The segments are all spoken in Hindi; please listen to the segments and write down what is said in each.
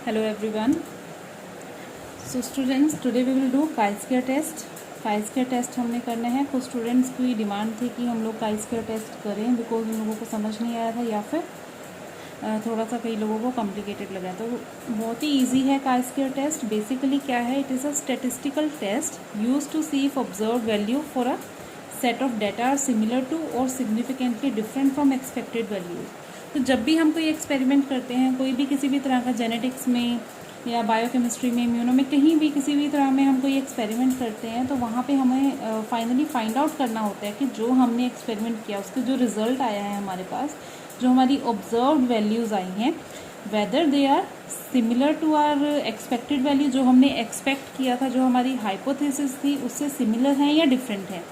Hello everyone. So students, today we will do chi-square test. chi-square test हमने करना है। कुछ स्टूडेंट्स की डिमांड थी कि हम लोग chi-square टेस्ट करें बिकॉज उन लोगों को समझ नहीं आया था या फिर थोड़ा सा कई लोगों को कॉम्प्लिकेटेड लगा। तो बहुत ही इजी है chi-square टेस्ट। बेसिकली क्या है, it is a statistical test use to see if observe value for a set of data are similar to or significantly different from expected values. तो जब भी हम कोई एक्सपेरिमेंट करते हैं, कोई भी किसी भी तरह का जेनेटिक्स में या बायोकेमिस्ट्री में, इम्यूनो में, कहीं भी किसी भी तरह में हम कोई एक्सपेरिमेंट करते हैं, तो वहाँ पे हमें फाइनली फाइंड आउट करना होता है कि जो हमने एक्सपेरिमेंट किया उसके जो रिजल्ट आया है हमारे पास, जो हमारी ऑब्जर्व्ड वैल्यूज़ आई हैं, whether they are similar to our expected value, जो हमने एक्सपेक्ट किया था, जो हमारी हाइपोथेसिस थी उससे सिमिलर है या डिफरेंट है।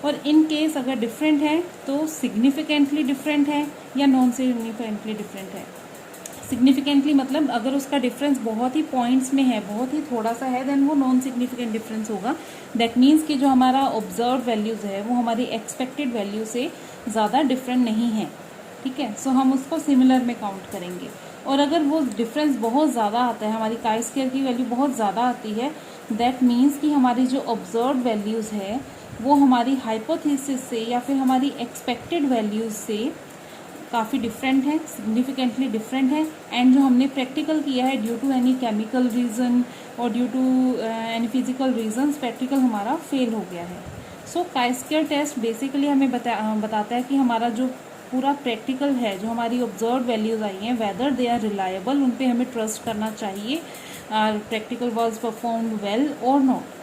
और इन केस अगर डिफरेंट है तो सिग्निफिकेंटली डिफरेंट है या नॉन सिग्निफिकेंटली डिफरेंट है। सिग्निफिकेंटली मतलब अगर उसका डिफरेंस बहुत ही पॉइंट्स में है, बहुत ही थोड़ा सा है, देन वो नॉन सिग्निफिकेंट डिफरेंस होगा। दैट मीन्स कि जो हमारा ऑब्जर्व वैल्यूज़ है वो हमारी एक्सपेक्टेड वैल्यू से ज़्यादा डिफरेंट नहीं है। ठीक है, सो हम उसको सिमिलर में काउंट करेंगे। और अगर वो डिफरेंस बहुत ज़्यादा आता है, हमारी chi-square की वैल्यू बहुत ज़्यादा आती है, दैट मीन्स कि हमारी जो ऑब्जर्व वैल्यूज़ है वो हमारी हाइपोथेसिस से या फिर हमारी एक्सपेक्टेड वैल्यूज़ से काफ़ी डिफरेंट है, सिग्निफिकेंटली डिफरेंट है। एंड जो हमने प्रैक्टिकल किया है due to any chemical reason और due to any physical reasons, practical हमारा फेल हो गया है। सो chi-square टेस्ट बेसिकली हमें बताता है कि हमारा जो पूरा प्रैक्टिकल है, जो हमारी ऑब्जर्व वैल्यूज़ आई हैं, वेदर दे आर रिलायबल, उन पे हमें ट्रस्ट करना चाहिए, प्रैक्टिकल वाज परफॉर्म्ड वेल और नॉट।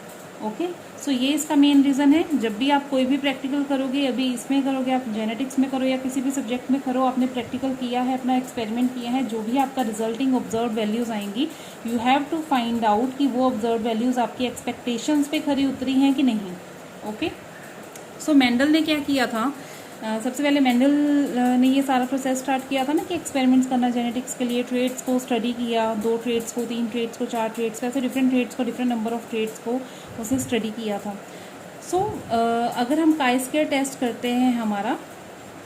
ओके, सो ये इसका मेन रीज़न है। जब भी आप कोई भी प्रैक्टिकल करोगे, अभी इसमें करोगे, आप जेनेटिक्स में करो या किसी भी सब्जेक्ट में करो, आपने प्रैक्टिकल किया है, अपना एक्सपेरिमेंट किया है, जो भी आपका रिजल्टिंग ऑब्जर्व वैल्यूज़ आएंगी, you have to find out कि वो ऑब्जर्व वैल्यूज़ आपकी एक्सपेक्टेशंस पे खरी उतरी हैं कि नहीं। ओके, सो मेंडल ने क्या किया था, सबसे पहले मेंडल ने ये सारा प्रोसेस स्टार्ट किया था ना कि एक्सपेरिमेंट्स करना जेनेटिक्स के लिए। ट्रेड्स को स्टडी किया, 2 ट्रेड्स को, 3 ट्रेड्स को, 4 ट्रेड्स को, ऐसे डिफरेंट ट्रेड्स को, डिफरेंट नंबर ऑफ ट्रेड्स को उसने स्टडी किया था। सो अगर हम chi-square टेस्ट करते हैं हमारा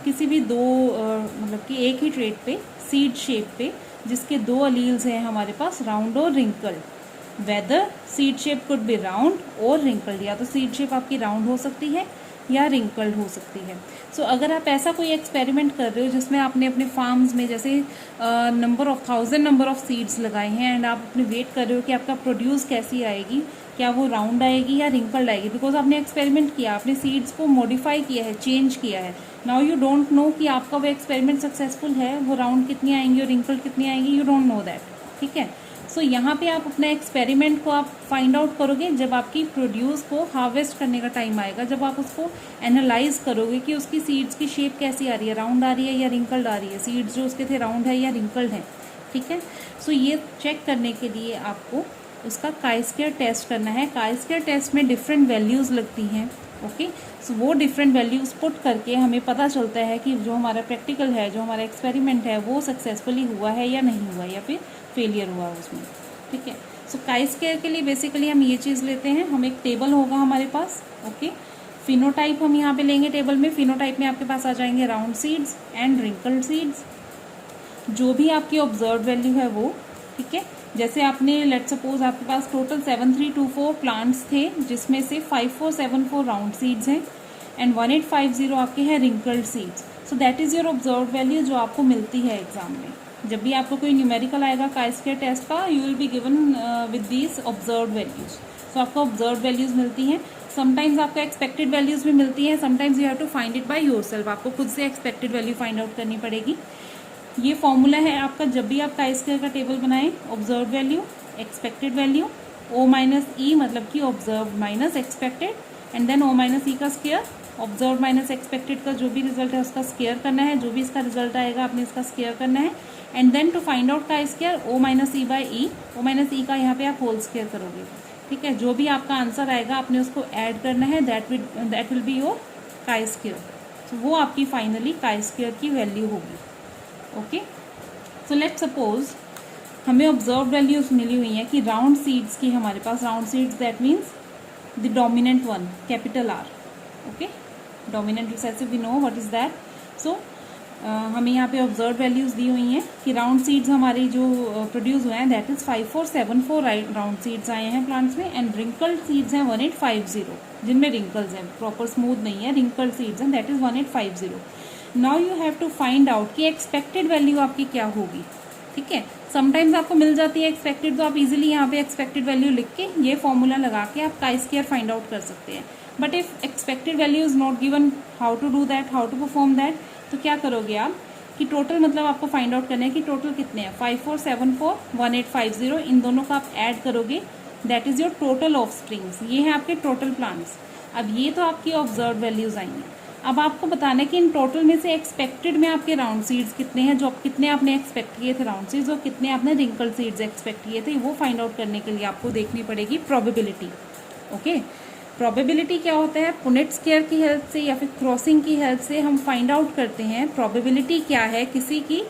किसी भी दो मतलब कि एक ही ट्रेड पे, सीड शेप पे, जिसके 2 अलील्स हैं हमारे पास, राउंड और wrinkled, whether seed shape could be round और रिंकल्ड, या तो सीड शेप आपकी राउंड हो सकती है या रिंकल्ड हो सकती है। सो अगर आप ऐसा कोई एक्सपेरिमेंट कर रहे हो जिसमें आपने अपने फार्म्स में जैसे number of 1000 number of seeds लगाए हैं, एंड आप अपने वेट कर रहे हो कि आपका प्रोड्यूस कैसी आएगी, क्या वो राउंड आएगी या रिंकल्ड आएगी, बिकॉज आपने एक्सपेरिमेंट किया, आपने सीड्स को मॉडिफाई किया है, चेंज किया है। नाउ यू डोंट नो कि आपका वो एक्सपेरिमेंट सक्सेसफुल है, वो राउंड कितनी आएंगी और रिंकल्ड कितनी आएंगी, यू डोंट नो दैट। ठीक है, सो यहाँ पे आप अपने एक्सपेरिमेंट को आप फाइंड आउट करोगे जब आपकी प्रोड्यूस को हार्वेस्ट करने का टाइम आएगा, जब आप उसको एनालाइज करोगे कि उसकी सीड्स की शेप कैसी आ रही है, राउंड आ रही है या रिंकल्ड आ रही है, सीड्स जो उसके थे राउंड है या रिंकल्ड है। ठीक है, सो ये चेक करने के लिए आपको उसका chi-square टेस्ट करना है। chi-square टेस्ट में डिफरेंट वैल्यूज़ लगती हैं। ओके, सो वो डिफरेंट वैल्यूज़ पुट करके हमें पता चलता है कि जो हमारा प्रैक्टिकल है, जो हमारा एक्सपेरिमेंट है, वो सक्सेसफुली हुआ है या नहीं हुआ, या फिर फेलियर हुआ उसमें। ठीक है, सो chi-square के लिए बेसिकली हम ये चीज़ लेते हैं, हम एक टेबल होगा हमारे पास। ओके, फिनोटाइप हम यहाँ पे लेंगे टेबल में। फिनोटाइप में आपके पास आ जाएंगे round seeds and wrinkled seeds, जो भी आपकी ऑब्जर्व वैल्यू है वो। ठीक है, जैसे आपने लेट सपोज आपके पास टोटल 7324 प्लांट्स थे, जिसमें से 5474 राउंड सीड्स हैं एंड 1850 आपके हैं wrinkled seeds. So that is your observe value जो आपको मिलती है एग्जाम में। जब भी आपको कोई न्यूमेरिकल आएगा chi-square टेस्ट का, you will be given with these observe values. So आपको ऑब्जर्व वैल्यूज मिलती हैं, समटाइम्स आपको एक्सपेक्टेड वैल्यूज भी मिलती हैं, sometimes you have to find it by yourself, आपको खुद से एक्सपेक्टेड वैल्यू फाइंड आउट करनी पड़ेगी। ये फॉर्मूला है आपका जब भी आप chi-square का टेबल बनाएं, observe value, expected value, O minus E मतलब कि observe minus expected, and then O minus E का स्क्वायर। ऑब्जर्व माइनस एक्सपेक्टेड का जो भी रिजल्ट है उसका स्क्वायर करना है, जो भी इसका रिजल्ट आएगा आपने इसका स्क्वायर करना है, and then to find out chi-square O minus E by E. O minus E का यहाँ पे आप होल स्क्वायर करोगे। ठीक है, जो भी आपका आंसर आएगा आपने उसको ऐड करना है, that will be your chi-square। तो वो आपकी फाइनली chi-square की वैल्यू होगी। ओके, सो लेट सपोज हमें ऑब्जर्व वैल्यूज मिली हुई हैं कि राउंड सीड्स की हमारे पास, round seeds that means the dominant one, capital R। Okay, dominant recessive we know what is that. So हमें यहाँ पे ऑब्जर्व वैल्यूज दी हुई हैं कि राउंड सीड्स हमारी जो प्रोड्यूस हुए हैं दैट इज 5474 राउंड सीड्स आए हैं प्लांट्स में, एंड रिंकल्ड सीड्स हैं 1850 जिनमें रिंकल्स हैं, प्रॉपर स्मूथ नहीं है, रिंकल्ड सीड्स हैं that is 1850. Now you have to find out कि एक्सपेक्टेड वैल्यू आपकी क्या होगी. ठीक है, समटाइम्स आपको मिल जाती है एक्सपेक्टेड, तो आप इजीली यहाँ पे एक्सपेक्टेड वैल्यू लिख के ये फॉर्मूला लगा के आप काई स्क्वायर फाइंड आउट कर सकते हैं. But if expected value is not given, how to do that, how to perform that. तो क्या करोगे आप कि टोटल मतलब आपको फाइंड आउट करना है कि टोटल कितने हैं, 5474 1850, इन दोनों का आप ऐड करोगे, that is your total of springs. ये है आपके टोटल प्लांट्स. अब ये तो आपकी ऑब्जर्व वैल्यूज आई हैं. अब आपको बताना है कि इन टोटल में से एक्सपेक्टेड में आपके राउंड सीड्स कितने हैं, जो कितने आपने एक्सपेक्ट किए थे राउंड सीड्स, और कितने आपने रिंकल सीड्स एक्सपेक्ट किए थे. वो फाइंड आउट करने के लिए आपको देखनी पड़ेगी प्रोबेबिलिटी. ओके, प्रोबेबिलिटी क्या होता है, पुनेट स्क्वायर की हेल्प से या फिर क्रॉसिंग की हेल्प से हम फाइंड आउट करते हैं प्रोबेबिलिटी क्या है किसी की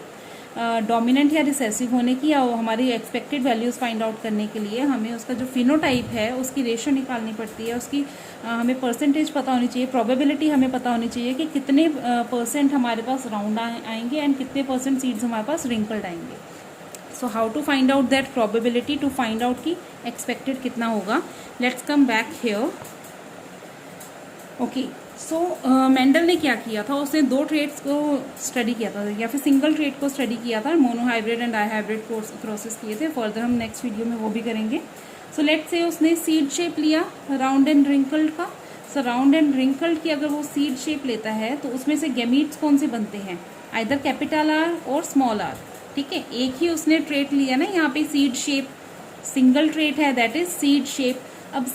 डोमिनेंट या रिसेसिव होने की, या हमारी एक्सपेक्टेड वैल्यूज फाइंड आउट करने के लिए हमें उसका जो फिनोटाइप है उसकी रेशियो निकालनी पड़ती है, उसकी हमें परसेंटेज पता होनी चाहिए, प्रोबेबिलिटी हमें पता होनी चाहिए कि कितने परसेंट हमारे पास राउंड आएंगे एंड कितने परसेंट सीड्स हमारे पास रिंकल्ड आएंगे. So how to find out that probability, to find out की एक्सपेक्टेड कितना होगा. Let's come back here. Okay, so Mendel ने क्या किया था, उसने दो ट्रेड्स को स्टडी किया था या फिर सिंगल ट्रेड को स्टडी किया था, मोनोहाइब्रिड एंड डाईहाइब्रिड क्रॉसेस किए थे. फर्दर हम नेक्स्ट वीडियो में वो भी करेंगे. सो लेट्स से उसने सीड शेप लिया राउंड एंड रिंकल्ड का. सो राउंड एंड रिंकल्ड की अगर वो सीड शेप लेता है तो उसमें से गैमीट्स कौन से बनते हैं, आइदर कैपिटल आर और स्मॉल आर. ठीक है, एक ही उसने ट्रेट लिया ना, यहाँ पे सीड शेप सिंगल ट्रेट है दैट इज सीड शेप. अब